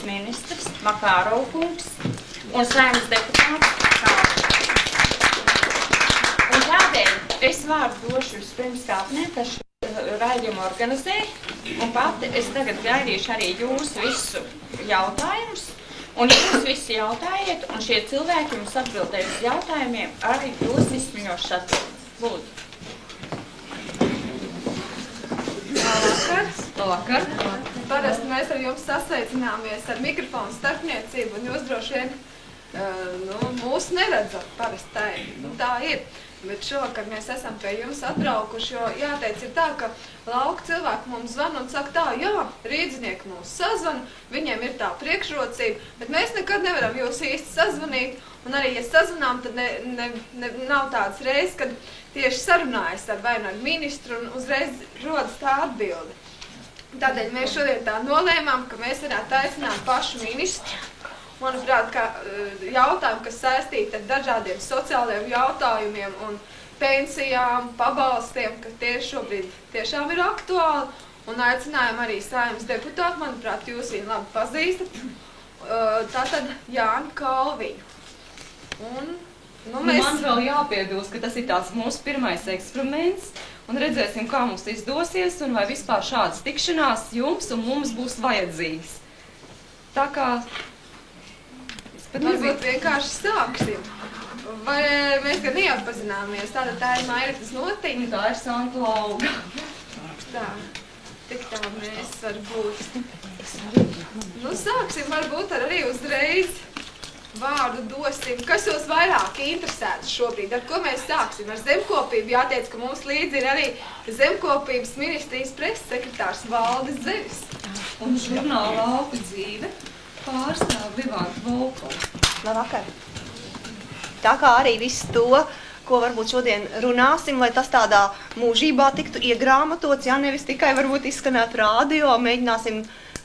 ministrs Makārov kungs un Saeimas deputāts. Un tādēļ es vārdu došu vispirms Kāpnē, kas raidījumu organizē, un pati es tagad gaidīšu arī jūsu visu jautājumus, un jūs visi jautājiet, un šie cilvēki jums atbildēs uz jautājumiem arī jūs izsmiņošas atbildes. Lūdzu. Labvakar. Parasti mēs ar jums sasveicināmies ar mikrofonu starpniecību, un jūs droši vien mūs neredzat parasti tā ir. Bet šovakar mēs esam pie jums atbraukuši, jo jāteic ir tā, ka lauka cilvēki mums zvana un saka tā, jā, rīdznieki mūs sazvana, viņiem ir tā priekšrocība, bet mēs nekad nevaram jūs īsti sazvanīt, un arī, ja sazvanām, tad nav tāds reizes, kad tieši sarunājas ar vai ar ministru un uzreiz rodas tā atbilde. Tādēļ mēs šodien tā nolēmām, ka mēs varētu aicināt pašu ministru. Manuprāt, ka jautājumi, kas saistīti ar dažādiem sociālajiem jautājumiem un pensijām, pabalstiem, ka tie šobrīd tiešām ir aktuāli, un aicinājām arī Saeimas deputātu, manuprāt, jūs viņu labi pazīstat, tātad Jāni Kalviņu. Man vēl jāpiebilst, ka tas ir tāds mūsu pirmais eksperiments, un redzēsim, kā mums izdosies, un vai vispār šādas tikšanās jums un mums būs vajadzīgas. Tā kā... Varbūt vienkārši sāksim. Vai mēs gan neapazināmies? Tātad tā ir Mairitas Notiņa. Tā ir Santa Lauga. Tā, tik tā mēs varbūt. Sāksim varbūt arī uzreiz vārdu dosim. Kas jūs vairāk interesētas šobrīd? Ar ko mēs sāksim? Ar zemkopību. Jāteic, ka mums līdzi ir arī zemkopības ministrijas preses sekretārs Valdis Zevis. Un žurnāla Lauku dzīve pārstāv Vivanta Volkova. Labvakar. Tā kā arī viss to, ko varbūt šodien runāsim, lai tas tādā mūžībā tiktu iegrāmatots, ja nevis tikai varbūt izskanētu rādio, mēģināsim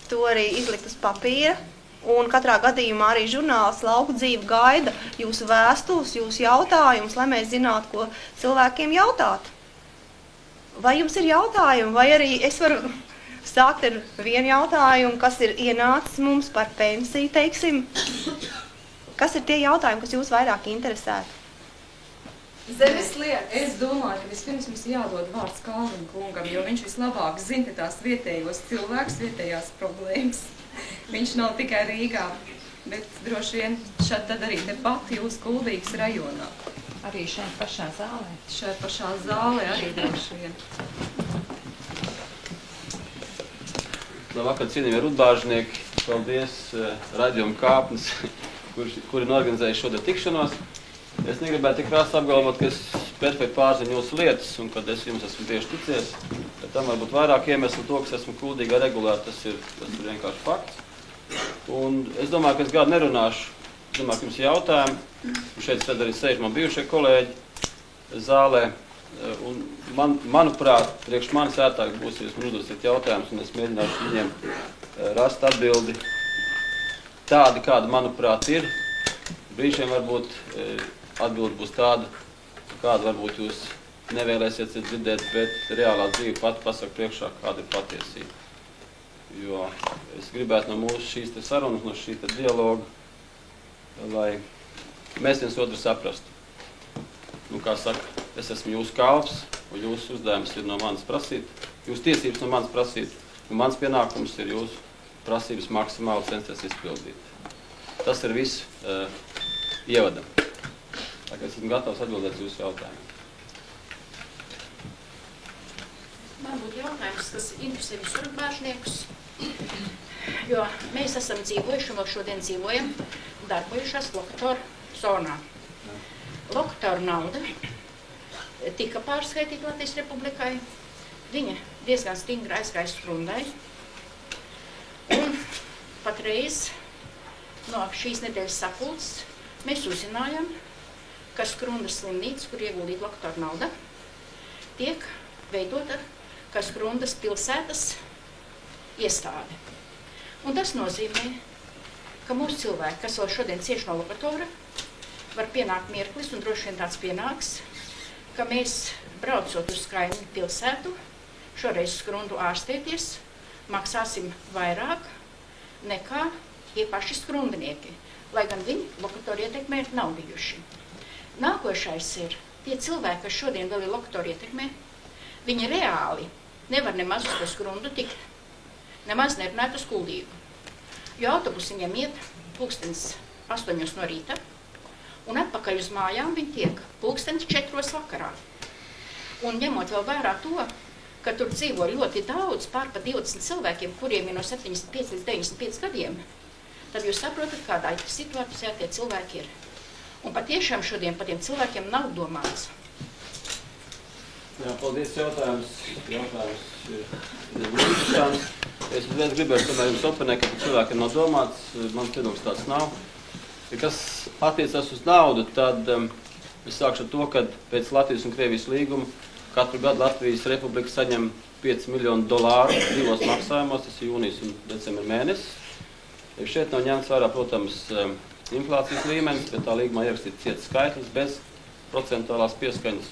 to arī izlikt uz papīra. Un katrā gadījumā arī žurnāls Lauku dzīve gaida jūsu vēstules, jūsu jautājumus, lai mēs zinātu, ko cilvēkiem jautāt. Vai jums ir jautājumi, vai arī es varu sākt ar vienu jautājumu, kas ir ienācis mums par pensiju, teiksim. Kas ir tie jautājumi, kas jūs vairāk interesētu? Zemes lietas. Es domāju, ka vispirms mums jādod vārds Kalviņa kungam, jo viņš vislabāk zina tās vietējos cilvēkus, vietējās problēmas. Viņš nav tikai Rīgā, bet droši vien šad tad arī tepat jūs Kuldīgas rajonā. Arī šeit pašā zālē. Šeit pašā zālē arī droši vien. Labvakar, cienījamie rudbāžnieki, paldies raidījumu Kāpnes, kuri norganizēja šodien tikšanos. Es negribētu tik krāsi apgalvot, ka es perfekti pārzinu jūsu lietas un kad es jums esmu tieši ticies. Bet tam varbūt vairāk iemeslu to, ka esmu Kuldīgā regulāri, tas ir vienkārši fakts. Un es domāju, ka es gadu nerunāšu. Es domāju, ka jums ir jautājumi. Un šeit arī sēž man bijušie kolēģi zālē. Un manuprāt, priekš manis ērtāk būs, ja jūs man uzdosiet jautājumus, un es mēģināšu viņiem rast atbildi tādi, kāda, manuprāt, ir. Brīžiem varbūt atbildi būs tāda, kāda varbūt jūs nevēlēsiet dzirdēt, bet reālā dzīve pati pasaka priekšā, kāda ir patiesība. Jo es gribētu no mūsu šīs te sarunas, no šī te dialoga, lai mēs viens otru saprastu. Nu, kā saka, es esmu jūsu kalps, un jūsu uzdevums ir no manis prasīt, jūsu tiesības no manis prasīt, un mans pienākums ir jūsu prasības maksimāli censties izpildīt. Tas ir viss ievadam. Tā kā es esmu gatavs atbildēt jūsu jautājumiem. Man būtu jautājums, kas interesē visur bāžniekus, jo mēs esam dzīvojuši, un vēl šodien dzīvojam, darbojušās lokatoru zonā. Lokatoru nauda tika pārskaitīta Latvijas Republikai. Viņa diezgan stingri aizgāja Skrundai. Un patreiz no šīs nedēļas sapulces mēs uzzinājām, ka Skrundas slimnīca, kur ieguldīta lokatoru nauda, tiek veidota kā Skrundas pilsētas iestāde. Un tas nozīmē, ka mūsu cilvēki, kas vēl šodien cieši no lokatora, var pienākt mirklis, un droši vien tāds pienāks, ka mēs, braucot uz kaimiņu pilsētu, šoreiz Skrundu ārstēties, maksāsim vairāk nekā, tie paši skrundnieki, lai gan viņi lokatoru ietekmē nav bijuši. Nākošais ir tie cilvēki, kas šodien vēl ir lokatoru ietekmē, viņi reāli nevar nemaz uz to skrundu tikt, nemaz nerunāt uz Kuldīgu. Jo autobusi viņam iet 8:00 no rīta, un atpakaļ uz mājām viņi tiek 4:00 vakarā. Un ņemot vēl vērā to, ka tur dzīvo ļoti daudz, pār pa 20 cilvēkiem, kuriem ir no 75 līdz 95 gadiem, tad jūs saprotat, kādā situācijā tie cilvēki ir. Un patiešām šodien par tiem cilvēkiem nav domāts. Jā, paldies, jautājums ir interesants. Es uzreiz gribēju, tomēr jums oponēt, ka par cilvēkiem nav domāts, man viedoklis tāds nav. Kas attiecas uz naudu, tad es sākšu ar to, ka pēc Latvijas un Krievijas līguma katru gadu Latvijas Republika saņem $5 miljonu divos maksājumos, tas ir jūnijas un decembra mēnesis. Šeit nav ņemts vērā, protams, inflācijas līmenis, bet tā līgumā ierakstīts ciets skaitlis bez procentuālās pieskaņas.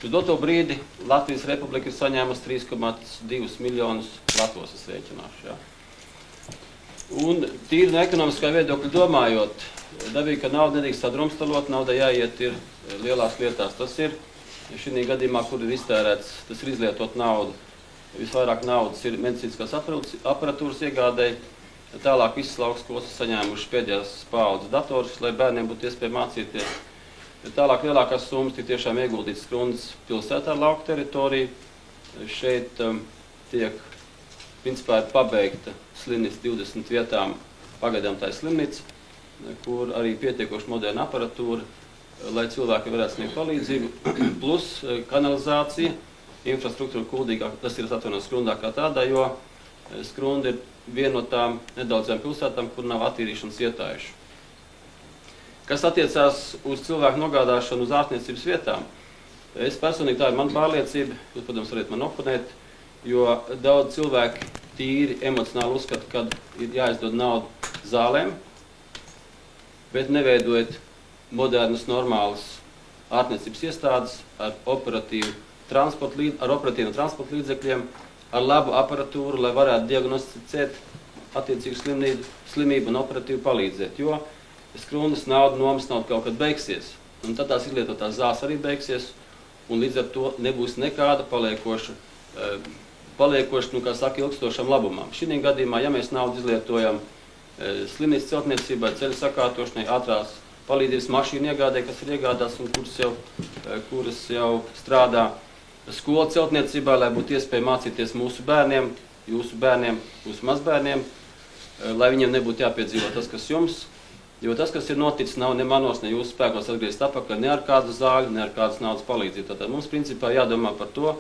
Uz doto brīdi Latvijas Republika ir saņēmusi 3,2 miljonus Latvos, es rēķināšu. Ja. Un tīri no ekonomiskā viedokļa domājot, dabīgi, ka nauda nedrīkst sadrumstalot, nauda jāiet ir lielās lietās. Tas ir šī gadījumā, kur ir iztērēts, tas ir izlietot naudu. Visvairāk naudas ir medicīniskās aparatūras iegādēji, tālāk visas laukskos saņēmuši pēdējās paaudzes datorus, lai bērniem būtu iespēja mācīties. Tālāk lielākās summas tik tiešām ieguldītas Skrundas pilsētā ar lauku teritoriju. Šeit tiek, principā, ir pabeigta slimnīca 20 vietām, pagaidām tā ir slimnīca, kur arī pietiekoši moderna aparatūra, lai cilvēki varētu sniegt palīdzību, plus kanalizācija, infrastruktūra Kuldīgā, tas ir atvainots Skrundā kā tādā, jo Skrunda ir viena no tām nedaudzām pilsētām, kur nav attīrīšanas ietājuši. Kas attiecās uz cilvēku nogādāšanu uz ārstniecības vietām, es personīgi, tā ir mana pārliecība, jūs, protams, varat man oponēt, jo daudz cilvēki tīri emocionāli uzskata, ka ir jāizdod naudu zālēm, bet neveidojot modernas, normālas ārstniecības iestādes ar operatīviem transporta līdzekļiem, ar labu aparatūru, lai varētu diagnosticēt attiecīgu slimību un operatīvi palīdzēt. Jo Skrundas nauda, nomas nauda kaut kad beigsies, un tad tās izlietotās zāles arī beigsies, un līdz ar to nebūs nekāda paliekoša, kā saka, ilgstošam labumam. Šī gadījumā, ja mēs naudu izlietojam slimnīcas celtniecībai, ceļu sakārtošanai, ātrās palīdzības mašīnu iegādē, kas ir iegādās un kuras jau strādā skolu celtniecībā, lai būtu iespēja mācīties mūsu bērniem, jūsu bērniem, jūsu mazbērniem, lai viņiem nebūtu jāpiedzīvo tas, kas jums, jo tas, kas ir noticis, nav ne manos, ne jūsu spēkos atgriezt atpakaļ, ne ar kādu zāļu, ne ar kādas naudas palīdzību. Tātad mums principā jādomā par to,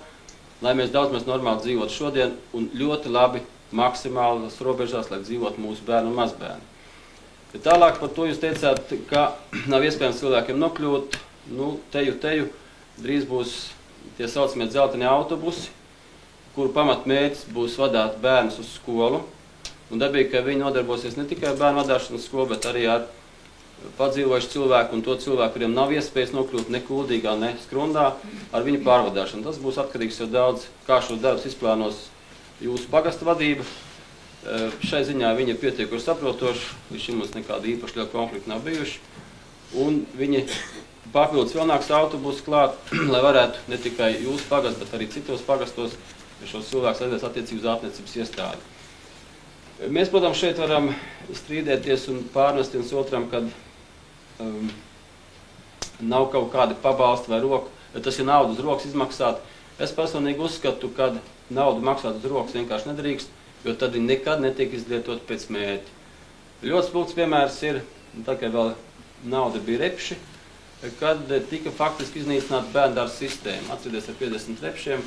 lai mēs daudz normāli dzīvotu šodien un ļoti labi maksimālas robežās, lai dzīvotu mūsu bērni un mazbērni. Tālāk par to jūs teicāt, ka nav iespējams cilvēkiem nokļūt, teju, drīz būs tie saucamie dzeltenie autobusi, kuru pamatmērķis būs vadāt bērnus uz skolu. Un dabīgi, ka viņi nodarbosies ne tikai bērnu vadāšanas skolu, bet arī ar padzīvojušu cilvēku un to cilvēku, kuriem nav iespējas nokļūt ne Kuldīgā, ne Skrundā, ar viņu pārvadāšanu. Tas būs atkarīgs jau daudz, kā šos darbus izplānos jūsu pagasta vadība. Šai ziņā viņi ir pietiekuši saprotoši, līdz šim mums nekāda īpaši liela konflikta nav bijuši. Un viņi papildus vēl nāks autobusu klāt, lai varētu ne tikai jūsu pagast, bet arī citos pagastos šos cilvēkus aizvest attiecīgi uz ārstniecības iestādi. Mēs, protams, šeit varam strīdēties un pārnest viens otram, kad nav kaut kādi pabalsti vai roku, tas ir naudu uz rokas izmaksāt. Es personīgi uzskatu, ka naudu maksāt uz rokas vienkārši nedrīkst, jo tad viņi nekad netiek izlietot pēc mērķa. Ļoti spilgts piemērs ir, tā kā vēl nauda bija repši, kad tika faktiski iznīcināta bērndārza sistēma. Atcerieties ar 50 repšiem,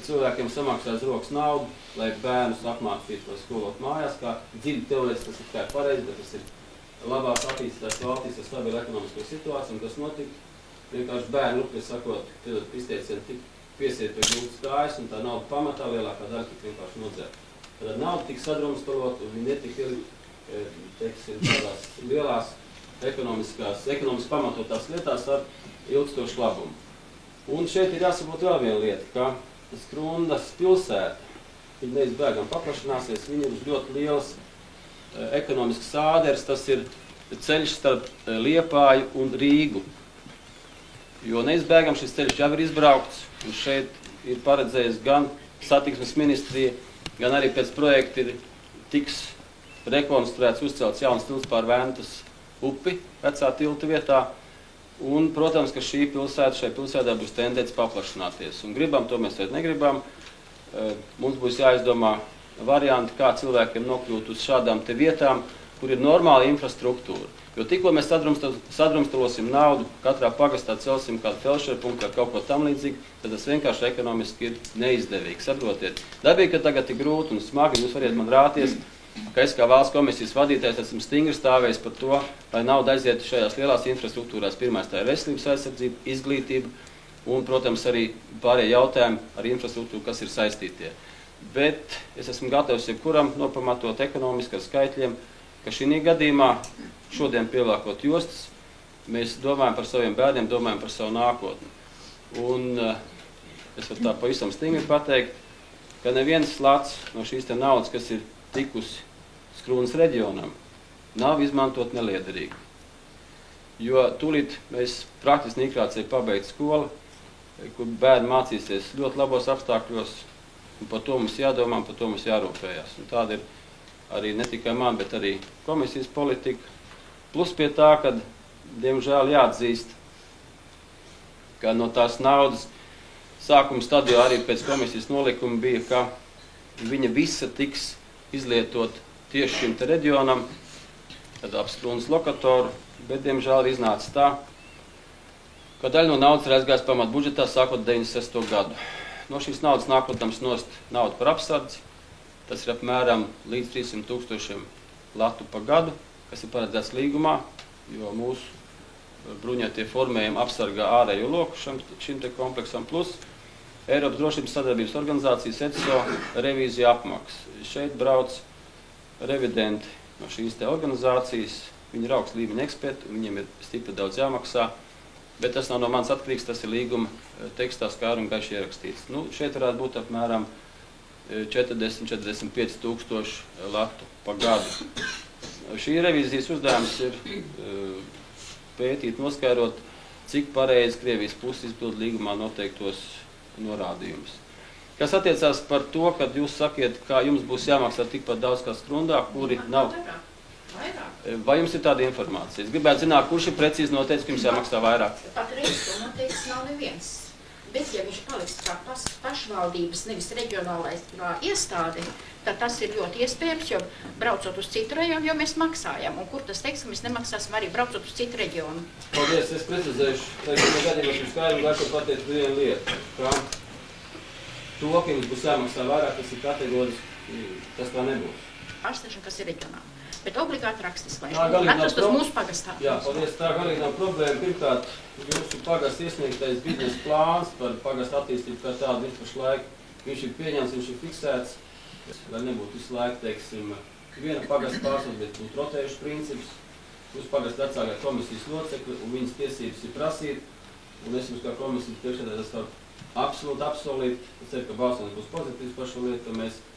cilvēkiem samaksās rokas naudu, lai bērnus apmācītu vai skolot mājās, kā dziļi teorētiski tas ir kā pareizi, bet tas ir labās attīstītās valstīs ar stabilu ekonomisko situāciju, un kas notika, vienkārši bērni rupli sakot, izteicieni tik piesiet pie grūtas kājas, un tā nauda pamatā lielākā daļa tika vienkārši nodzēta. Tad nauda tika sadrumstalot, un viņi netika tādās lielās ekonomiski pamatotās lietās ar ilgstošu labumu. Un šeit ir jāsaprot vēl viena lieta, ka Skrundas pilsēta, viņa neizbēgam paplašināsies, viņa ir uz ļoti lielas ekonomisks sāders, tas ir ceļš starp Liepāju un Rīgu. Jo neizbēgam šis ceļš jau ir izbraukts, un šeit ir paredzējis gan satiksmes ministrija, gan arī pēc projekta tiks rekonstruēts, uzcelts jauns tilts pār Ventas upi vecā tilta vietā. Un, protams, ka šī pilsētā būs tendence paplašināties. Un gribam, to mēs vairs negribam. Mums būs jāizdomā varianti, kā cilvēkiem nokļūt uz šādām te vietām, kur ir normāla infrastruktūra. Jo tikko mēs sadrumstalosim naudu, katrā pagastā celsim kādu felšeru punktu vai kaut ko tam līdzīgi, tad tas vienkārši ekonomiski ir neizdevīgi. Saprotiet, dabīgi, ka tagad ir grūti un smagi, jūs variet man rāties, ka es kā valsts komisijas vadītājs esmu stingri stāvējis par to, lai nauda aizietu šajās lielās infrastruktūrās. Pirmais tā ir veselības aizsardzība, izglītība un, protams, arī pārējie jautājumi ar infrastruktūru, kas ir saistītie. Bet es esmu gatavs jebkuram nopamatot ekonomiski ar skaitļiem, ka šī gadījumā šodien pielākot jostas, mēs domājam par saviem bērniem, domājam par savu nākotni. Un es varu tā pavisam stingri pateikt, ka neviens lats no šīs te naudas, kas ir tikusi Skrūnas reģionam, nav izmantot neliederīgi. Jo tūlīt mēs praktiski migrācija pabeigt skolu, kur bērni mācīsies ļoti labos apstākļos, un par to mums jādomā, par to mums jārūpējās. Un tāda ir arī ne tikai man, bet arī komisijas politika. Plus pie tā, ka, diemžēl, jāatzīst, ka no tās naudas sākuma stadijā arī pēc komisijas nolikuma bija, ka viņa visa tiks izlietot tieši šim te reģionam, tad ap Skrūnas lokatoru, bet, diemžēl, ir iznācis tā, ka daļa no naudas ir aizgājis pamat budžetā sākot 96. gadu. No šīs naudas nāk, protams, nost naudu par apsardzi, tas ir apmēram līdz 300 000 latu pa gadu, kas ir paredzēts līgumā, jo mūsu bruņotie formējumi apsargā ārējo loku šim te kompleksam, plus Eiropas drošības sadarbības organizācijas ECO revīzija apmaks. Šeit brauc revidenti no šīs te organizācijas, viņi ir augsts līmeņa eksperti, un viņiem ir stipri daudz jāmaksā, bet tas nav no manis atkarīgs, tas ir līguma tekstā skaidri un gaiši ierakstīts. Nu, šeit varētu būt apmēram 40–45 000 latu pa gadu. Šī revīzijas uzdevums ir pētīt, noskaidrot, cik pareizi Krievijas puses izpild līgumā noteiktos norādījumus. Kas attiecās par to, kad jūs sakiet, kā jums būs jāmaksā tikpat daudz kā Skrundā, kuri nav. Vai jums ir tāda informācija? Es gribētu zināt, kurš ir precīzi noteicis, ka jums jāmaksā vairāk? Patreiz to noteicis nav neviens. Bet, ja viņš paliks kā pašvaldības, nevis reģionālais iestāde, tad tas ir ļoti iespējams, jo braucot uz citu rajonu, jo mēs maksājam. Un kur tas teiks, ka mēs nemaksāsim arī braucot uz citu reģionu? Paldies, es precizēšu. Gadījumā jums skaidri laikot pateikt vienu lietu, ka to, ka jums būs jāmaksā vairāk, tas ir kategoriski, tas tā nebūs. Pārsteigšana, kas ir reģionāli. Bet obligāti rakstis, lai atrastos mūsu pagastā. Jā, paldies, tā galīgi nav problēma. Pirmkārt, jūsu pagasta iesniegtais biznesa plāns par pagasta attīstību kā tādu pašlaik, viņš ir pieņemts, viņš ir fiksēts, lai nebūtu visu laiku, teiksim, viena pagasta pārstāvs, bet būtu rotējuši princips. Jūs pagasta vecākā komisijas locekli, un viņas tiesības ir prasīt, un es jums kā komisijas priekšsēdētājs varu absolūti apsolīt, es ceru, ka balsojums būs pozitīvs par šo lietu, ka mēs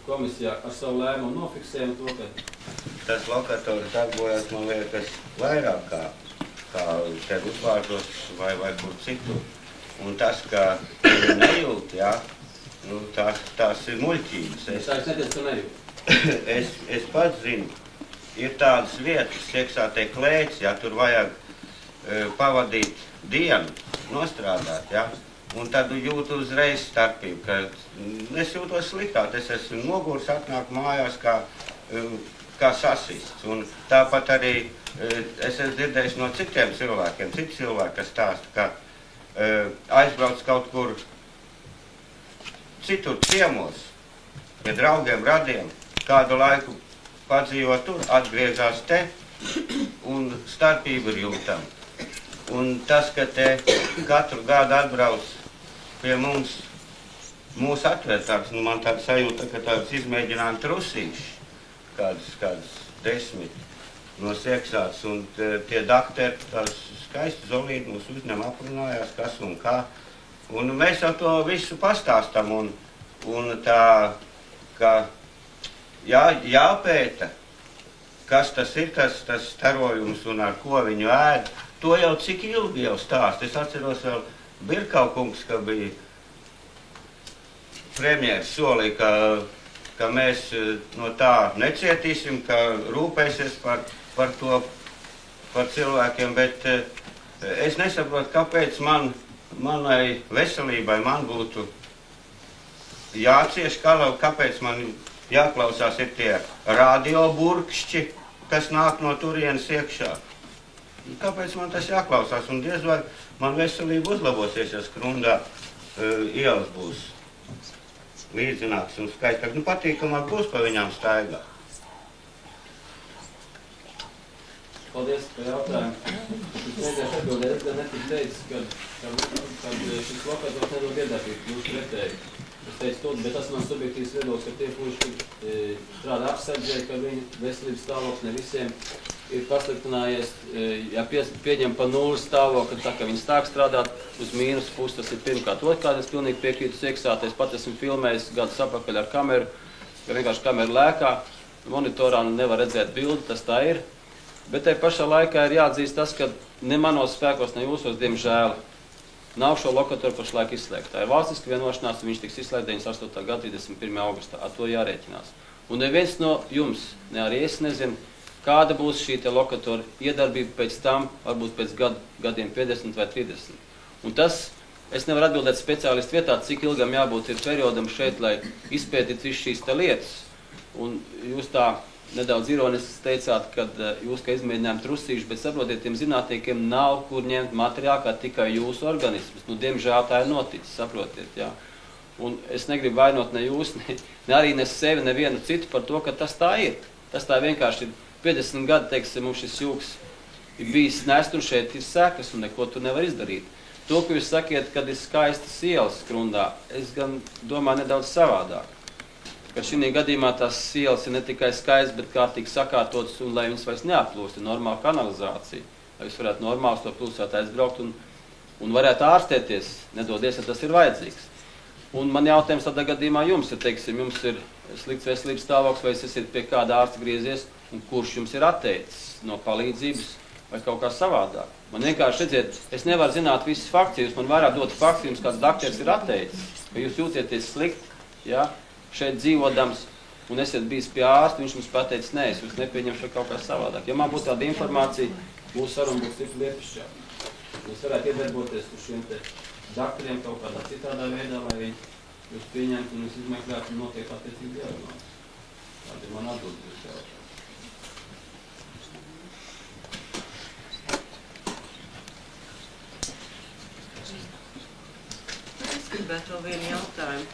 komisijā ar savu lēmumu nofiksējam to, ka tas lokators darbojas, man liekas, vairāk kā te uzvārdos vai kur citur. Un tas, ka viņi nejūt, jā, nu, tās ir muļķības. Es netiecu, ka nejūt. Es pats zinu, ir tādas vietas, iekšā te klēts, jā, tur vajag pavadīt dienu, nostrādāt, jā. Un tad jūtu uzreiz starpību, ka es jūtos sliktāk, es esmu nogurs, atnāk mājās kā sasists. Un tāpat arī es esmu dzirdējis no citiem cilvēkiem, citi cilvēki, kas stāsta, ka aizbrauc kaut kur citur ciemos, pie draugiem, radiem, kādu laiku padzīvo tur, atgriežās te, un starpība ir jūtama. Un tas, ka te katru gadu atbrauc pie mums, mūs atver tāds, nu man tāds sajūta, ka tāds izmēģinājumi trusīši, kādas 10 no sieksāts, un tie dakteri tāds skaisti zolīti mūs uzņem, aprunājās, kas un kā. Un mēs jau to visu pastāstam, un tā, ka jāpēta, kas tas ir, tas starojums un ar ko viņu ēd, to jau cik ilgi jau stāst. Es atceros vēl Birkaukungs, ka bija premjeras solī, ka mēs no tā necietīsim, ka rūpēsies par to, par cilvēkiem, bet es nesaprotu, kāpēc manai veselībai man būtu jācieš, kāpēc man jāklausās ir tie radioburkšķi, kas nāk no turienes iekšā. Kāpēc man tas jāklausās? Un diez vai man veselība uzlabosies, ja Skrundā ielas būs līdzināks un skaistāk. Nu, patīkamāk būs pa viņām staigā. Paldies par jautājumu. Es mēģināšu atbildēt, es gan netiku teicis, ka šis lokators nedod iedarbību, jūs pretēji. Es teicu to, bet tas man subjektīvs viedoklis, ka tie puiši strādā apsardzē, ka viņu veselības stāvoklis ne visiem ir pasliktinājies. Ja pieņem pa nulles stāvokli, tā ka viņi sāk strādāt uz mīnus pusi, tas ir pirmkārt. Otrkārt, es pilnīgi piekrītu sieksāties, pat esmu filmējis gadus apakaļ ar kameru, ka vienkārši kamera lēkā, monitorā nevar redzēt bildi, tas tā ir. Bet tai pašā laikā ir jāatzīst tas, ka ne manos spēkos, ne jūsos, diemžēl, nav šo lokatoru pašlaik izslēgt. Tā ir valstiska vienošanās, un viņš tiks izslēgt 98. gada 31. augustā. Ar to jārēķinās. Un neviens no jums, ne arī es nezinu, kāda būs šī te lokatora iedarbība pēc tam, varbūt pēc gadiem 50 vai 30. Un tas, es nevaru atbildēt speciālistu vietā, cik ilgam jābūt ir periodam šeit, lai izpētītu visu šīs te lietas. Un jūs tā nedaudz ironiski teicāt, ka jūs kā izmēģinājām trusīši, bet saprotiet, tiem zinātniekiem nav kur ņemt materiālu kā tikai jūsu organismus. Nu, diemžēl tā ir noticis, saprotiet, jā. Un es negribu vainot ne jūs, ne arī ne sevi, nevienu citu par to, ka tas tā ir. Tas tā vienkārši ir 50 gadi, teiksim, mums šis jūks ir bijis nest un šeit ir sekas un neko tu nevar izdarīt. To, ko jūs sakiet, kad ir skaistas ielas Skrundā, es gan domāju nedaudz savādāk. Ka šī gadījumā tās ielas ir ne tikai skaistas, bet kārtīgi sakārtotas un lai viņas vairs neaplūst, ir normāla kanalizācija. Lai jūs varētu normāli to pilsētu aizbraukt un varētu ārstēties, nedodies, ja tas ir vajadzīgs. Un man jautājums tādā gadījumā jums ir, teiksim, jums ir slikts veselības stāvoklis, vai es esat pie kāda ārsta griezies, un kurš jums ir atteicis no palīdzības vai kaut kā savādāk. Man vienkārši redziet, es nevaru zināt visas faktus, jūs man vairāk dot faktus, jums kāds dakteris ir atteicis, ka jūs jūtieties slikti, ja? Šeit dzīvodams, un esat bijis pie ārsta, viņš mums pateicis, nē, es jūs nepieņemšu kaut kā savādāk. Ja man būtu tāda informācija, mūsu saruna būtu stipri lietišķāk. Jūs varētu iedarboties uz šiem te dakteriem kaut kādā citādā veidā, lai viņi jūs pieņemtu un jūs izmeklētu un notiek attiecīgi diagnozes. Tāda ir man atbildi uz jautājumu. Es gribētu vēl vienu jautājumu.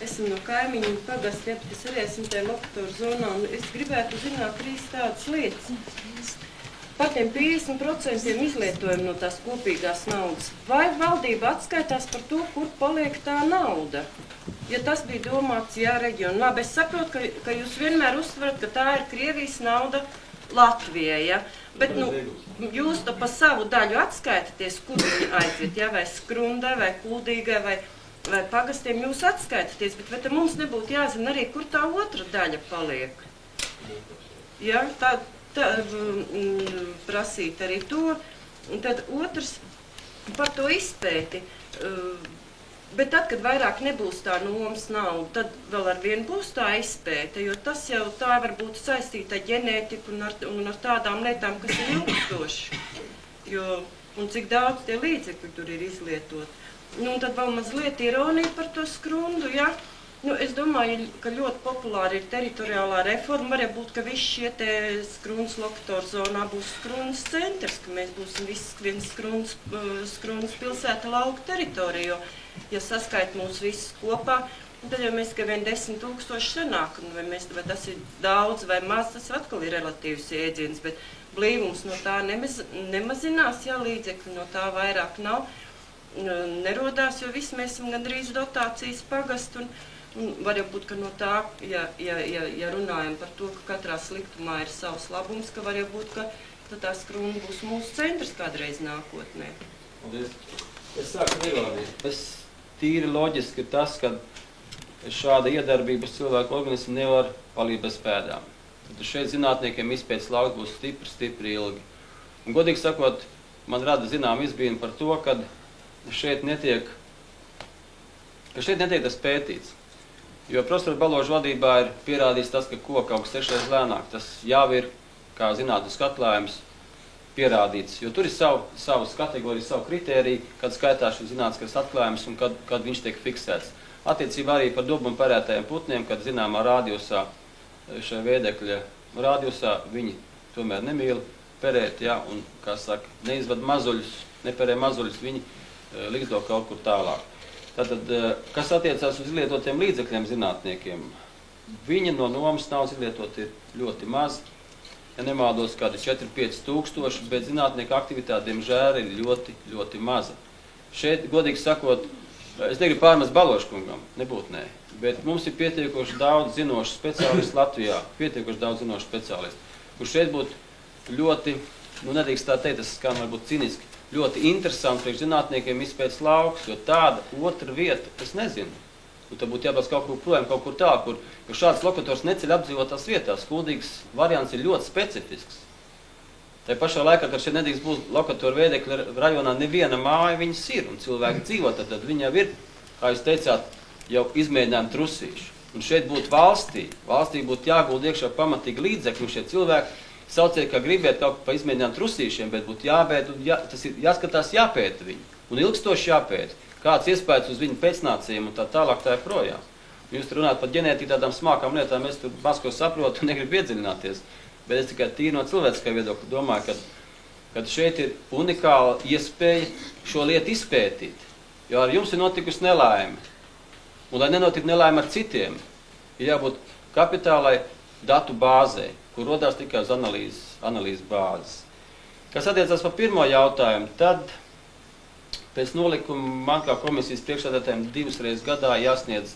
Esmu no kaimiņu pagasta, es arī esmu tajā lokatoru zonā, un es gribētu zināt trīs tādas lietas. Par tiem 50% izlietojumu no tās kopīgās naudas. Vai valdība atskaitās par to, kur paliek tā nauda? Ja tas bija domāts, jā, reģionu. Labi, es saprotu, ka jūs vienmēr uztverat, ka tā ir Krievijas nauda Latvijai, ja? Bet nu, jūs to pa savu daļu atskaitaties, kur viņi aiziet, ja? Vai Skrundai, vai Kuldīgai, vai pagastiem jūs atskaitaties, bet vai te mums nebūtu jāzina arī, kur tā otra daļa paliek? Ja, tā prasīt arī to. Un tad otrs par to izpēti. Bet tad, kad vairāk nebūs tā nomas nauda, tad vēl ar vienu būs tā izpēte, jo tas jau tā var būt saistīta ar ģenētiku un ar tādām lietām, kas ir ilgstoši. Un cik daudz tie līdzekļi tur ir izlietot. Nu, un tad vēl mazliet ironija par to Skrundu, ja? Nu, es domāju, ka ļoti populāri ir teritoriālā reforma. Varētu būt, ka viss šie te Skrundas lokatoru zonā būs Skrundas centrs, ka mēs būsim viens Skrundas pilsēta lauka teritorija, jo, ja skait mūs visus kopā, tad jau mēs tikai 10 000 sanāk, vai tas ir daudz vai maz, tas atkal ir relatīvs jēdziens, bet blīvums no tā nemazinās, ja līdzekļi no tā vairāk nav. Nerodās, jo visi mēs esam gandrīz dotācijas pagast, un var jau būt, ka no tā, ja runājam par to, ka katrā sliktumā ir savs labums, ka var jau būt, ka tā Skrunda būs mūsu centrs kādreiz nākotnē. Paldies. Es sāku nerodīt. Es tīri loģiski ir tas, ka šāda iedarbības cilvēku organismu nevar palikt bez pēdām. tad šeit zinātniekiem izpētes lauks būs stipri ilgi. Un, godīgi sakot, man rada zinām izbrīnu par to, ka šeit netiek tas pētīts. Jo profesora Baloža vadībā ir pierādīts tas, ka koka aug 6 reizes lēnāk. Tas jau ir, kā zinātnes atklājums, pierādīts. Jo tur ir savas kategorijas, savu kritēriju, kad skaitās šis zinātniskais atklājums un kad viņš tiek fiksēts. Attiecībā arī par dubuma perētajiem putniem, kad zināmā radiusā, šajā vēdekļa radiusā, viņi tomēr nemīl perēt, ja, un, kā saka, neizvad mazuļus, neperē mazuļus, viņi liksto kaut kur tālāk. Tātad, kas attiecās uz izlietotiem līdzekļiem zinātniekiem, viņa no nomas naudas izlietoti ir ļoti maz, ja nemaldos kādi 4-5 tūkstoši, bet zinātnieku aktivitāte, diemžēl, ir ļoti, ļoti maza. Šeit, godīgi sakot, es negribu pārmest Baložkungam, nebūtu nē, bet mums ir pietiekoši daudz zinošu speciālistu Latvijā, kur šeit būtu ļoti, nedrīkst tā teikt, tas skan varbūt ciniski, ļoti interesanti priekš zinātniekiem izpētes lauks, jo tāda otra vieta, es nezinu. Un tad būtu jābrauc kaut kur projām, kaut kur tā, jo šāds lokators neceļ apdzīvotās vietās. Kuldīgas variants ir ļoti specifisks. Tā pašā laikā, kad šeit nedrīkst būt lokatoru vēdekļa rajonā, neviena māja viņas ir, un cilvēki dzīvo, tad viņi jau ir, kā jūs teicāt, jau izmēģinājumi trusīši. Un šeit būtu valstī būtu jāgulda iekšā pamatīgi līdzekļi, un šie cilvēki sauciet, ka gribiet kaut pa izmēģinājumu trusīšiem, bet būtu jāpēta, tas ir jāskatās jāpēta viņi, un ilgstoši jāpēta. Kāds iespējas uz viņu pēcnācējiem un tā tālāk tā ir projām. Jūs runājat par ģenētiku tādām smākām lietām, es tur maz ko saprotu un negribu iedziļināties, bet es tikai tīri no cilvēciskā viedokļa domāju, ka šeit ir unikāla iespēja šo lietu izpētīt, jo ar jums ir notikusi nelaime. Un, lai nenotiktu nelaime ar citiem, ir jābūt kapitālai datu bāzei, kur rodās tikai uz analīzes bāzes. Kas attiecās par pirmo jautājumu, tad pēc nolikuma man kā komisijas priekšsēdētājiem 2 reizes gadā jāsniedz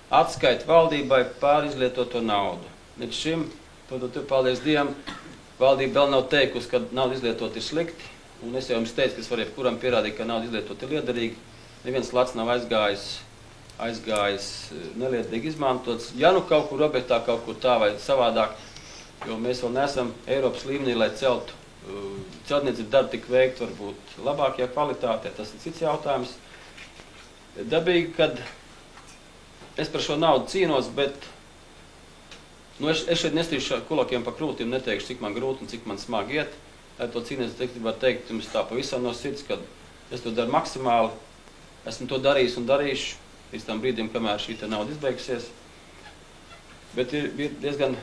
atskaita valdībai par izlietoto naudu. Līdz šim, paldies Dievam, valdība vēl nav teikusi, ka nauda izlietot ir slikti, un es jau jums teicu, ka es varu jebkuram pierādīt, ka nauda izlietot ir liederīgi. Neviens lats nav aizgājis neliederīgi izmantots. Ja nu kaut kur objektā, kaut kur tā vai savādāk, jo mēs vēl neesam Eiropas līmenī, lai celtniecības darbu tik veikt varbūt labākajā kvalitātē, tas ir cits jautājums. Dabīgi, kad es par šo naudu cīnos, bet es šeit nestīšu kulakiem pa krūtīm, neteikšu, cik man grūti un cik man smagi iet. Lai to cīnies, es gribētu teikt jums tā pavisam no sirds, kad es to daru maksimāli, esmu to darījis un darīšu līdz tam brīdim, kamēr šī nauda izbeigsies. Bet ir diezgan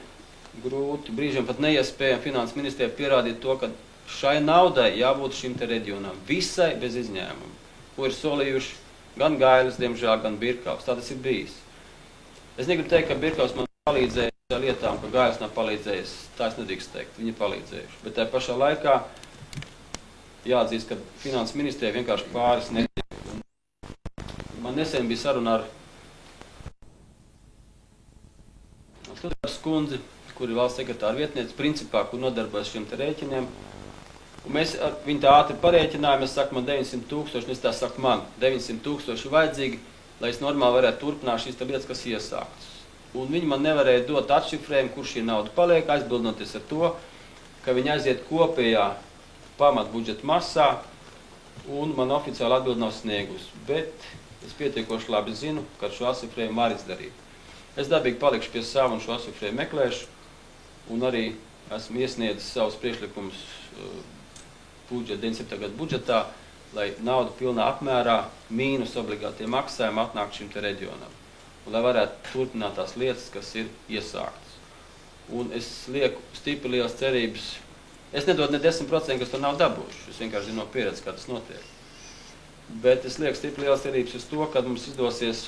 grūti, brīžiem pat neiespējami finanses ministrijai pierādīt to, ka šai naudai jābūt šim te reģionam, visai bez izņēmuma, ko ir solījuši gan Gailis, diemžēl, gan Birkaus. Tā tas ir bijis. Es negribu teikt, ka Birkaus man palīdzēja lietām, ka Gailis nav palīdzējis, tā es nedrīkst teikt, viņi palīdzējuši. Bet tajā pašā laikā jāatzīst, ka finanses ministrijai vienkārši pāris netiek. Man nesen bija saruna ar Tudārs kundzi, kur ir valsts sekretāra vietniece, principā, kur nodarbojas šiem te rēķiniem. Un mēs viņu tā ātri parēķinājām, es saku, man 900 000, un es tā saku, man 900 000 ir vajadzīgi, lai es normāli varētu turpināt šīs lietas, kas iesāktas. Un viņi man nevarēja dot atšifrējumu, kur šī nauda paliek, aizbildnoties ar to, ka viņi aiziet kopējā pamatbudžeta masā, un man oficiāli atbildi nav sniegusi. Bet es pietiekoši labi zinu, ka šo atšifrējumu var izdarīt. Es dabīgi palikšu pie savu un šo atšifrējumu meklēšu, un arī esmu iesniedzis savus priekšlikumus 97. gada budžetā, lai nauda pilnā apmērā mīnus obligātie maksājumi atnāk šim te reģionam. Un lai varētu turpināt tās lietas, kas ir iesāktas. Un es lieku stipri lielas cerības. Es nedodu ne 10%, kas to nav dabūjuši. Es vienkārši zinu no pieredzes, kā tas notiek. Bet es lieku stipri lielas cerības uz to, kad mums izdosies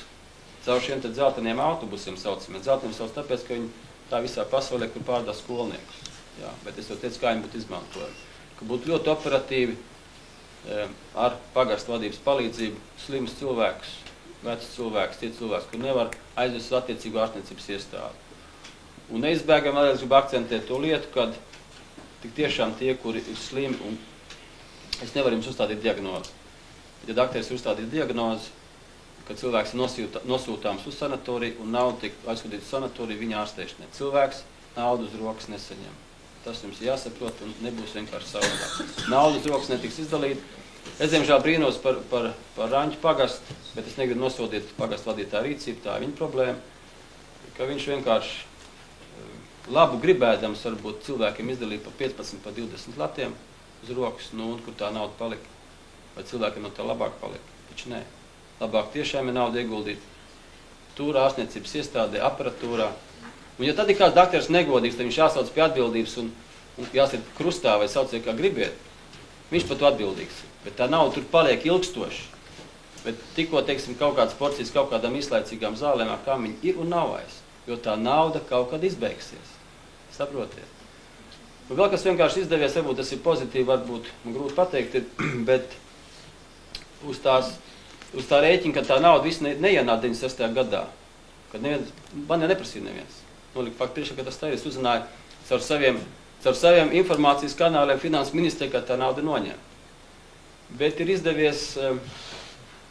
caur šiem te dzelteniem autobusiem saucamiem. Dzelteniem sauc tāpēc, ka viņi tā visā pasaulē, kur pārdā skolniekus. Jā, bet es jau teicu, kā viņi būtu izmantojami. Ka būtu ļoti operatīvi ar pagastu vadības palīdzību slimus cilvēkus, vecus cilvēkus, tie cilvēkus, kur nevar aizvest uz attiecīgo ārstniecības iestādi. Un neizbēgam vēlreiz gribu akcentēt to lietu, kad tik tiešām tie, kuri ir slimi, un es nevaru jums uzstādīt diagnozi. Ja dakteris ir uzstādīt diagnozi, ka cilvēks ir nosūtāms uz sanatoriju un nav tik aizskatīts uz sanatoriju viņa ārstēšanai. Cilvēks naudu uz rokas nesaņem. Tas jums jāsaprot un nebūs vienkārši savādāk. Naudu uz rokas netiks izdalīt. Es, diemžēl, brīnos par Raņķu pagastu, bet es negribu nosodīt pagastu vadītāju rīcību, tā ir viņa problēma, ka viņš vienkārši labu gribēdams varbūt cilvēkiem izdalīja pa 15, pa 20 latiem uz rokas, nu, un kur tā nauda palika. Vai cilvēkiem no tā labāk palika? Taču nē. Labāk tiešām ir nauda ieguldīt tur ārstniecības iestādē, aparatūrā. Un ja tad ir kāds dakteris negodīgs, tad viņš jāsauc pie atbildības un jāsaka krustā vai sauciet kā gribiet. Viņš par to atbildīgs. Bet tā nauda tur paliek ilgstoši. Bet tikko, teiksim, kaut kādas porcijas kaut kādām izlaicīgām zālēm, kā viņi ir un nav vairs. Jo tā nauda kaut kad izbeigsies. Saprotiet? Un vēl kas vienkārši izdevies, varbūt tas ir pozitīvi, varbūt man grūti pateikt, bet uz tā rēķina, ka tā nauda viss neienāk 96. gadā. Kad neviens, man jau neprasīja neviens. Nolika faktu priekšā, ka tas tā ir. Es uzzināju caur saviem informācijas kanāliem finanses ministrē, ka tā nauda noņem. Bet ir izdevies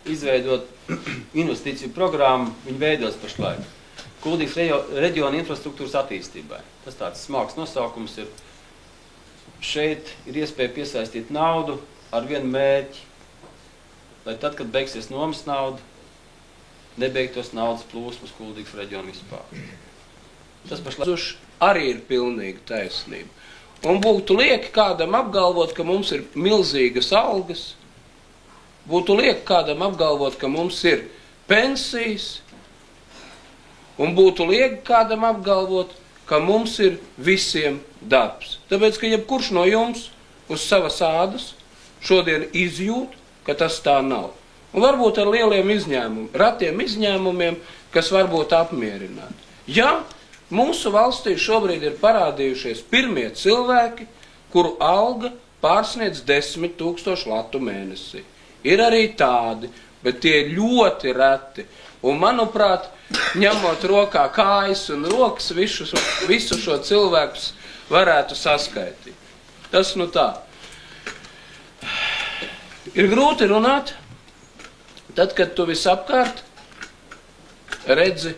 izveidot investīciju programmu, viņi veidos pašlaik. Kuldīgas reģiona infrastruktūras attīstībai. Tas tāds smalks nosaukums ir. Šeit ir iespēja piesaistīt naudu ar vienu mērķi, lai tad, kad beigsies nomas nauda, nebeigtos naudas plūsmas Kuldīgas reģionu vispār. Tas pašlaik arī ir pilnīga taisnība. Un būtu lieki kādam apgalvot, ka mums ir milzīgas algas, būtu lieki kādam apgalvot, ka mums ir pensijas, un būtu lieki kādam apgalvot, ka mums ir visiem darbs. Tāpēc, ka jebkurš no jums uz savas ādas šodien izjūt, ka tas tā nav. Un varbūt ar lieliem izņēmumiem, ratiem izņēmumiem, kas varbūt apmierināti. Ja mūsu valstī šobrīd ir parādījušies pirmie cilvēki, kuru alga pārsniedz 10 000 latu mēnesī. Ir arī tādi, bet tie ļoti reti. Un, manuprāt, ņemot rokā kājas un rokas, visu šo cilvēkus varētu saskaitīt. Tas nu tā. Ir grūti runāt, tad, kad tu visapkārt redzi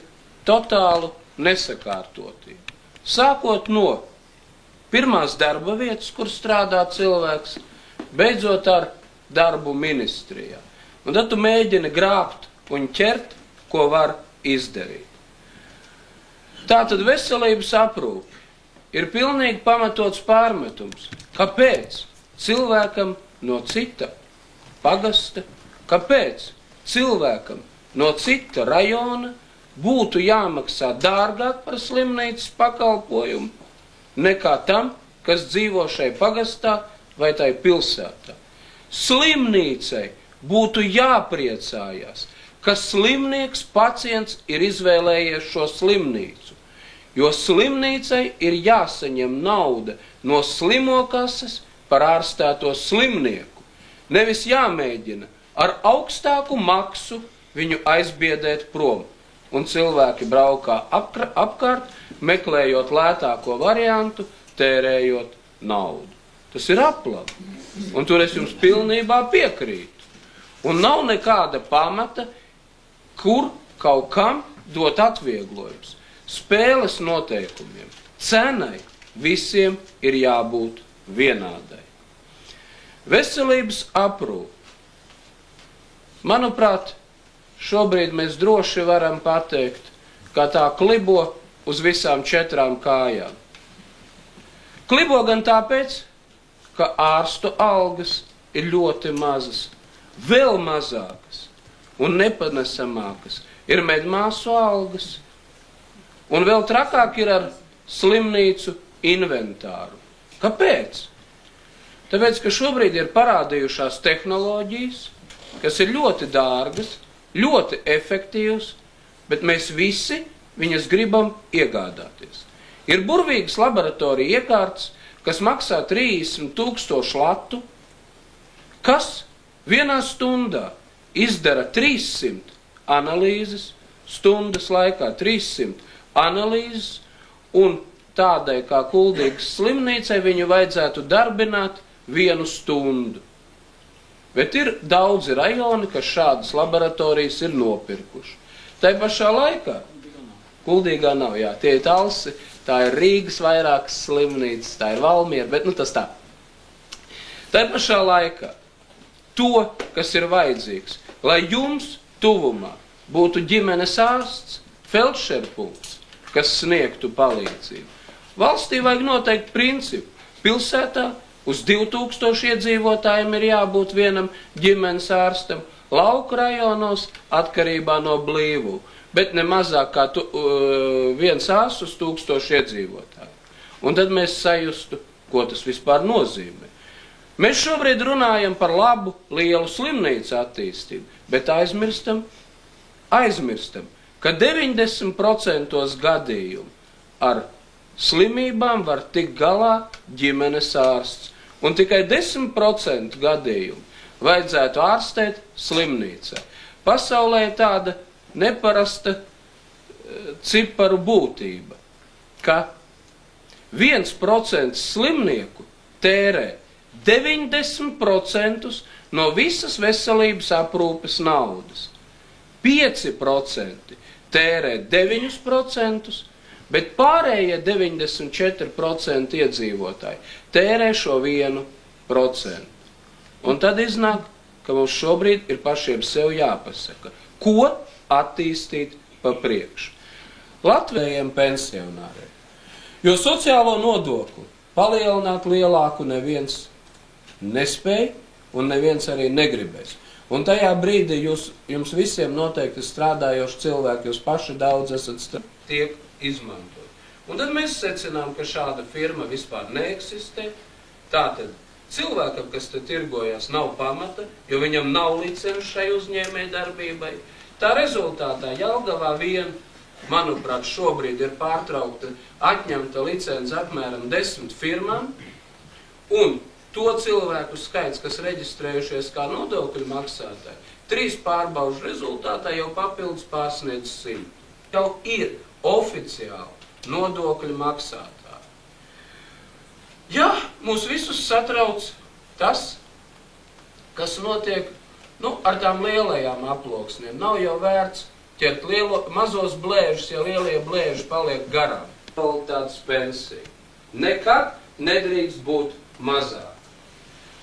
totālu nesakārtotību. Sākot no pirmās darba vietas, kur strādā cilvēks, beidzot ar darbu ministrijā. Un tad tu mēģini grābt un ķert, ko var izdarīt. Tātad veselības aprūpe ir pilnīgi pamatots pārmetums. Kāpēc cilvēkam no cita pagasta, kāpēc cilvēkam no cita rajona būtu jāmaksā dārgāk par slimnīcas pakalpojumu nekā tam, kas dzīvo šai pagastā vai tai pilsētā. Slimnīcai būtu jāpriecājās, ka slimnieks pacients ir izvēlējies šo slimnīcu, jo slimnīcai ir jāsaņem nauda no slimokases par ārstēto slimnieku, nevis jāmēģina ar augstāku maksu viņu aizbiedēt prom. Un cilvēki braukā apkārt, meklējot lētāko variantu, tērējot naudu. Tas ir aplabi. Un tur es jums pilnībā piekrītu. Un nav nekāda pamata, kur kaut kam dot atvieglojums. Spēles noteikumiem. Cenai visiem ir jābūt vienādai. Veselības aprūpe. Manuprāt, šobrīd mēs droši varam pateikt, ka tā klibo uz visām 4 kājām. Klibo gan tāpēc, ka ārstu algas ir ļoti mazas, vēl mazākas un nepanesamākas ir medmāsu algas, un vēl trakāk ir ar slimnīcu inventāru. Kāpēc? Tāpēc, ka šobrīd ir parādījušās tehnoloģijas, kas ir ļoti dārgas, ļoti efektīvs, bet mēs visi viņas gribam iegādāties. Ir burvīgas laboratorija iekārtas, kas maksā 30 000 latu, kas vienā stundā izdara 300 analīzes, stundas laikā 300 analīzes, un tādai kā Kuldīgas slimnīcai viņu vajadzētu darbināt 1 stundu. Bet ir daudzi rajoni, kas šādas laboratorijas ir nopirkuši. Tai pašā laikā Kuldīgā nav, jā, tie ir tā ir Rīgas vairākas slimnīcas, tā ir Valmiera, bet nu tas tā. Tā pašā laikā to, kas ir vajadzīgs, lai jums tuvumā būtu ģimenes ārsts, feldšerpunkts, kas sniegtu palīdzību. Valstī vajag noteikt principu. Pilsētā uz 2000 iedzīvotājiem ir jābūt vienam ģimenes ārstam, lauku rajonos atkarībā no blīvu, bet ne mazāk kā viens ārsts uz 1000 iedzīvotāju. Un tad mēs sajustu, ko tas vispār nozīmē. Mēs šobrīd runājam par labu, lielu slimnīcu attīstību, bet aizmirstam, ka 90% gadījumu ar slimībām var tikt galā ģimenes ārsts, un tikai 10% gadījumu vajadzētu ārstēt slimnīcā. Pasaulē ir tāda neparasta ciparu būtība, ka 1% slimnieku tērē 90% no visas veselības aprūpes naudas. 5% tērē 9%, bet pārējie 94% iedzīvotāji tērē šo 1%. Un tad iznāk, ka mums šobrīd ir pašiem sev jāpasaka, ko attīstīt pa priekšu. Latvējiem pensionāriem, jo sociālo nodokli palielināt lielāku neviens nespēj un neviens arī negribēs. Un tajā brīdī jums visiem noteikti strādājoši cilvēki, jūs paši daudz esat tiek izmantot. Un tad mēs secinām, ka šāda firma vispār neeksistē. Tātad cilvēkam, kas te tirgojās, nav pamata, jo viņam nav licences šai uzņēmēji darbībai. Tā rezultātā Jelgavā manuprāt, šobrīd ir pārtraukta, atņemta licence apmēram 10 firmām, un to cilvēku skaits, kas reģistrējušies kā nodokļu maksātāji, 3 pārbaužu rezultātā jau papildus pārsniedz 100. Jau ir oficiāli nodokļu maksātāji. Ja mūs visus satrauc tas, kas notiek ar tām lielajām aploksnēm, nav jau vērts ķert mazos blēžus, ja lielie blēži paliek garām. Kvalitātes pensija nekad nedrīkst būt mazāk.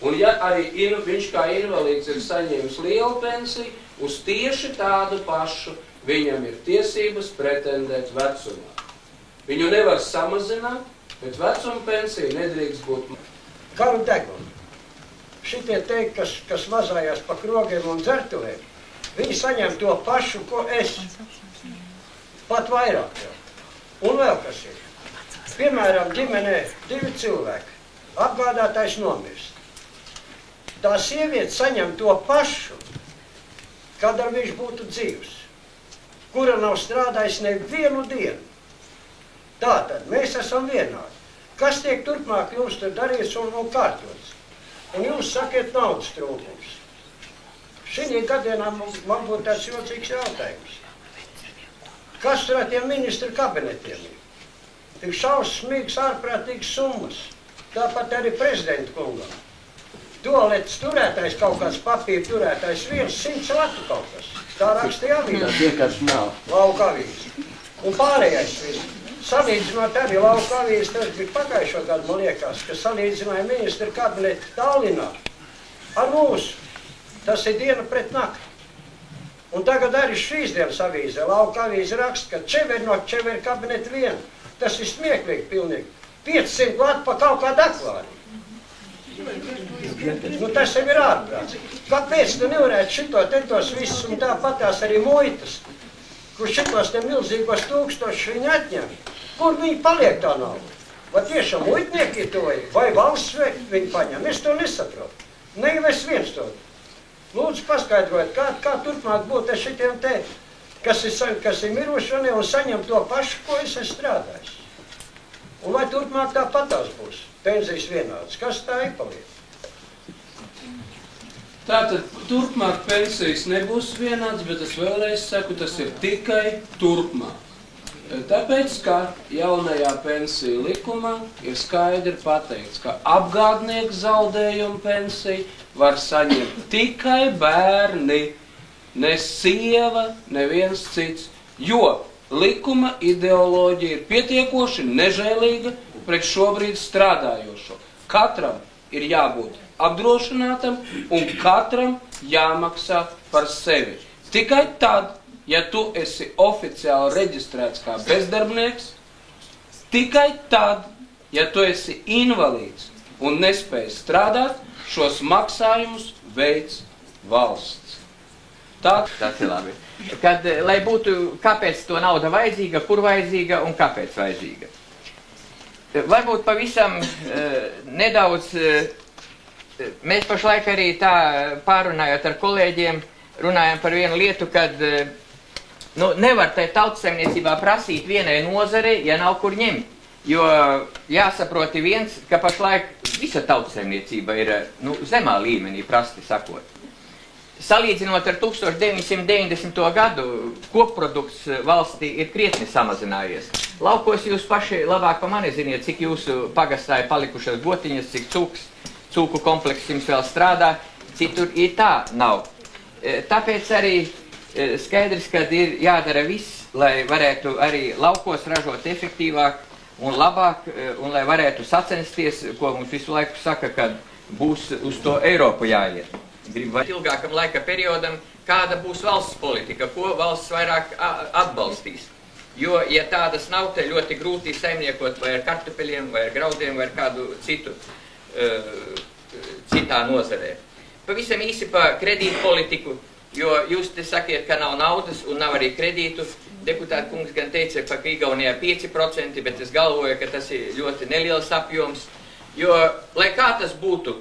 Un ja arī viņš kā invalīds ir saņēmis lielu pensiju, uz tieši tādu pašu viņam ir tiesības pretendēt vecumā. Viņu nevar samazināt, bet vecuma pensija nedrīkst būt mazāk. Karu degunu. Šitie teikt, kas vazājās pa krogiem un dzertuvēm, viņi saņem to pašu, ko es. Pat vairāk jau. Un vēl kas ir. Piemēram, ģimenē 2 cilvēki. Apgādātājs nomirst. Tā sieviete saņem to pašu, kad viņš būtu dzīvs, kura nav strādājis nevienu dienu. Tātad mēs esam vienādi. Kas tiek turpmāk jums tur darīts un kārtots? Un jūs sakiet naudas trūkums. Šī gadienā man būtu tāds jocīgs jautājums. Kas tur ar tiem ministru kabinetiem ir? Tik šausmīgs, ārprātīgs summas. Tāpat arī prezidenta kungam. Toaletes turētājs kaut kāds papīra turētājs 100 latu kaut kas. Tā rakstīja avīze. Tas vienkārši nav. Lauka avīze. Un pārējais viss. Salīdzinot arī lauka avīze, tas bija pagājušo gadu, man liekas, ka salīdzināja ministru kabinetu Tallinā ar mūsu. Tas ir diena pret nakti. Un tagad arī šīs dienas avīzē, lauka avīze raksta, ka čeveri kabineti vien. Tas ir smieklīgi pilnīgi. 500 latu pa kaut kādu akvāriju. Nu, tas jau ir ārprāts. Kāpēc tu nevarētu šito tentos visus un tāpatās arī muitas, kur šitos te milzīgos 1000 viņi atņem? Kur viņi paliek tā nauda? Vai tiešām muitnieki to ir? Vai valsts viņi paņem? Es to nesaprotu. Ne jau es viens to. Lūdzu paskaidrojiet, kā turpmāk būt ar šitiem te, kas ir miruši un saņem to pašu, ko es esmu strādājis. Un vai turpmāk tāpatās būs? Pensijas vienāds. Kas tā ir paliek? Tātad turpmāk pensijas nebūs vienāds, bet es vēlreiz saku, tas ir tikai turpmāk. Tāpēc, ka jaunajā pensiju likumā ir skaidri pateikts, ka apgādnieku zaudējumu pensiju var saņemt tikai bērni, ne sieva, neviens cits, jo likuma ideoloģija ir pietiekoši nežēlīga pret šobrīd strādājošo. Katram ir jābūt apdrošinātam un katram jāmaksā par sevi. Tikai tad, ja tu esi oficiāli reģistrēts kā bezdarbnieks, tikai tad, ja tu esi invalīds un nespēj strādāt, šos maksājumus veids valsts. Tas ir labi. Kad, lai būtu, kāpēc to nauda vajadzīga, kur vajadzīga un kāpēc vajadzīga. Varbūt pavisam nedaudz, mēs pašlaik arī tā pārunājot ar kolēģiem, runājam par vienu lietu, kad nevar tai tautsaimniecībā prasīt vienai nozarei, ja nav kur ņemt. Jo jāsaproti viens, ka pašlaik visa tautsaimniecība ir zemā līmenī, prasti sakot. Salīdzinot ar 1990. gadu, koprodukts valstī ir krietni samazinājies. Laukos jūs paši labāk pa mani ziniet, cik jūsu pagastā ir palikušas gotiņas, cik cūku komplekss jums vēl strādā, citur ir tā nav. Tāpēc arī skaidrs, ka ir jādara viss, lai varētu arī laukos ražot efektīvāk un labāk, un lai varētu sacensties, ko mums visu laiku saka, kad būs uz to Eiropu jāiet. Gribu ilgākam laika periodam, kāda būs valsts politika, ko valsts vairāk atbalstīs. Jo, ja tādas nav, te ļoti grūti saimniekot vai ar kartupeļiem, vai ar graudiem, vai ar kādu citu, citā nozarē. Pavisam īsi pa kredītu politiku, jo jūs te sakiet, ka nav naudas un nav arī kredītu. Deputāta kungs gan teica, ka Igaunijā 5%, bet es galvoju, ka tas ir ļoti neliels apjoms. Jo, lai kā tas būtu,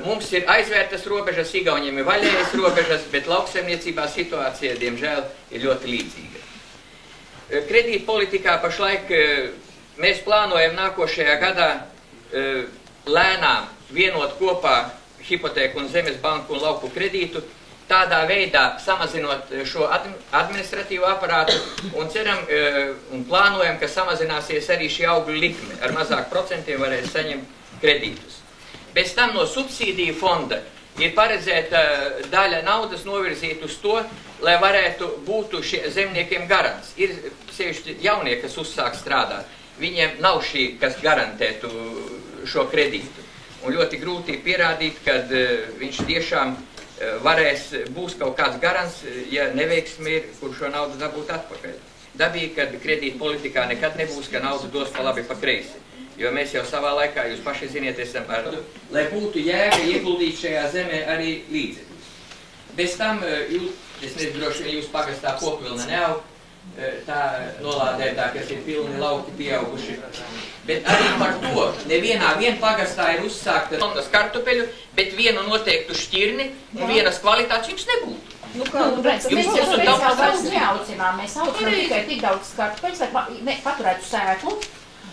mums ir aizvērtas robežas, Igauniem ir vaļējas robežas, bet lauksaimniecībā situācija, diemžēl, ir ļoti līdzīga. Kredīt politikā pašlaik mēs plānojam nākošajā gadā lēnām vienot kopā hipotēku un zemes banku un lauku kredītu, tādā veidā samazinot šo administratīvo aparātu un ceram un plānojam, ka samazināsies arī šī augļu likme. Ar mazāk procentiem varēs saņemt kredītus. Bez tam no subsīdiju fonda ir paredzēta daļa naudas novirzīt uz to, lai varētu būt zemniekiem garants. Ir sevišķi jaunie, kas uzsāk strādāt. Viņiem nav šī, kas garantētu šo kredītu. Un ļoti grūti pierādīt, kad viņš tiešām būs kaut kāds garants, ja neveiksmi ir, kur šo naudu dabūt atpakaļ. Dabīgi, kad kredīta politikā nekad nebūs, ka naudu dos pa labi pa kreisi. Jo mēs jau savā laikā, jūs paši ziniet, esam ar... Lai būtu jēga ieguldīt šajā zemē arī līdzekļus. Bez tam, es nezinu, droši vien jūs pagastā kokvilna neaug, tā nolādētā, kas ir pilni lauki pieauguši. Bet arī par to nevienā pagastā ir uzsākta tonnas kartupeļu, bet vienu noteiktu šķirni un vienas kvalitātes jums nebūtu. Mēs jau vairs neaucinām, mēs aucinām tikai tik daudz kartupeļus, lai paturētu sēklu.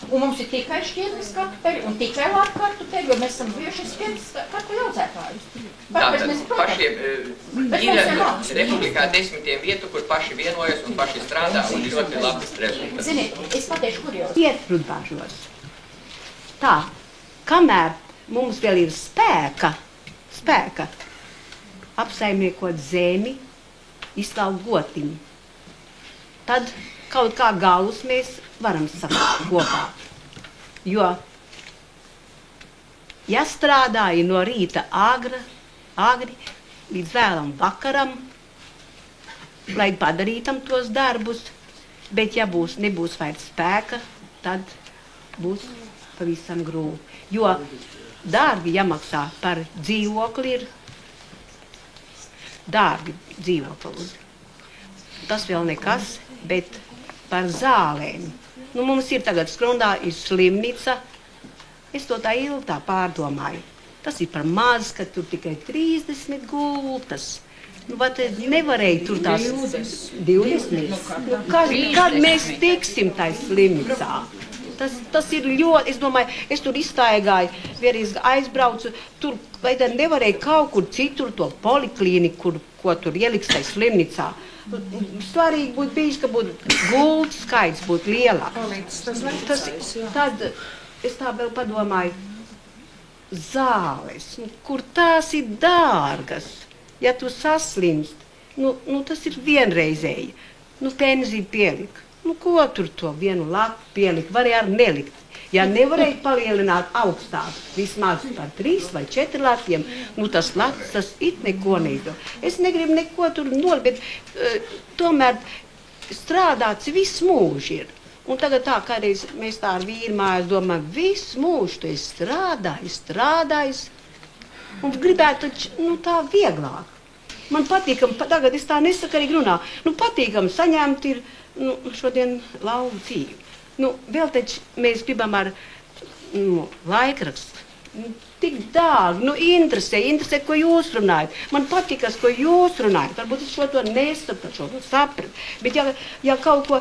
Un mums ir tikai šķirnes kartupeļi un tikai lāpu kartupeļi, jo mēs esam bijuši šķirnes kartupeļu audzētāji. Tātad pašiem ir republikā 10 vietu, kur paši vienojas un paši strādā un ir ļoti labas rezultāti. Ziniet, es pateikšu, kur jau. Iet rudbāžos. Tā, kamēr mums vēl ir spēka apsaimniekot zemi, izslaukt gotiņu, tad kaut kā galus mēs varam sakt kopā. Jo, ja strādāja no rīta agri līdz vēlam vakaram, lai padarītam tos darbus, bet ja nebūs vairs spēka, tad būs pavisam grūti. Jo dārgi jāmaksā par dzīvokli ir dārgi dzīvokli. Tas vēl nekas, bet par zālēm. Mums ir tagad Skrondā ir slimnīca. Es to tā ilgi pārdomāju. Tas ir par maz, ka tur tikai 30 gultas. Bet nevarēja tur tās 20. Kad mēs tiksim tai slimnīcā? Tas ir ļoti, es domāju, es tur izstaigāju, vienreiz aizbraucu, tur nevarēja kaut kur citur to poliklīniku, ko tur ieliks tai slimnīcā. Svarīgi būtu bijis, ka būtu gultas skaits būtu lielāks. Tad es tā vēl padomāju, zāles, kur tās ir dārgas, ja tu saslimst, tas ir vienreizēji, pensiju pielika. Nu, ko tur to vienu lapu pielikt? Varēja ar nelikt. Ja nevarēja palielināt augstāk, vismaz par 3 vai 4 latiem, nu tas lats, tas it neko neizdod. Es negribu neko tur nolikt, bet tomēr strādāts visu mūžu ir. Un tagad tā, kādreiz mēs tā ar vīru mājās domājam, visu mūžu tu esi strādājis, un gribētu taču, nu tā vieglāk. Man patīkam, tagad es tā nesakarīgi runā, nu patīkam saņemt ir, nu šodien lauvu dzīvi. Nu, vēl taču mēs gribam ar laikrakstu. Tik dārgi, nu, interesē, ko jūs runājat. Man patikas, ko jūs runājat. Varbūt es šo to nesapratu, šo to sapratu. Bet ja kaut ko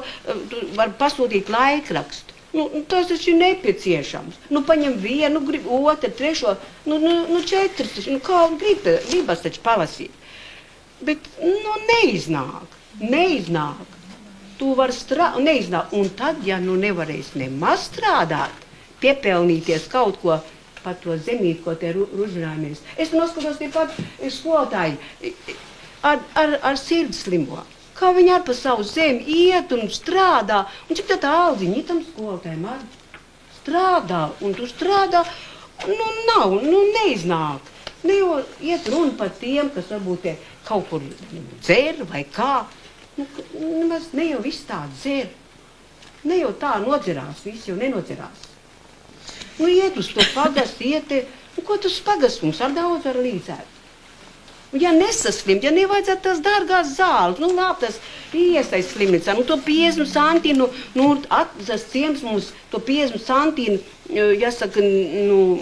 var pasūtīt laikrakstu, nu, tas taču ir nepieciešams. Nu, paņem vienu, otru, trešo, nu 4, nu, kā gribas taču palasīt. Bet, nu, neiznāk. Tu vari neiznāk. Un tad, ja nu nevarēs nemaz strādāt, piepelnīties kaut ko par to zemīti, ko te runājamies. Es noskatos tie pat skolotāji ar sirds slimo. Kā viņi ar pa savu zemi iet un strādā. Un cik tā aldziņa tam skolotājiem ar strādā. Un tu strādā, nu neiznāk. Ne jau iet runa par tiem, kas varbūt kaut kur dzer vai kā. Ne jau viss tā dzer. Ne jau tā nodzerās, viss jau nenodzerās. Nu, iet uz to pagastu, ko tas pagasts mums ar daudz var līdzēt? Ja nesaslimt, ja nevajadzētu tās dārgās zāles, nu labi, tas iesaist slimnīcā, nu to 50 centīnu, nu tas ciems mums to 50 centīnu, jāsaka, nu,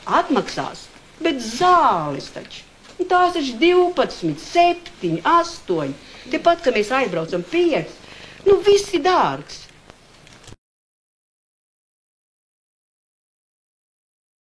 atmaksās. Bet zāles taču, nu, tās taču 12, 7, 8. Tepat, ka mēs aizbraucam 5, nu viss ir dārgs.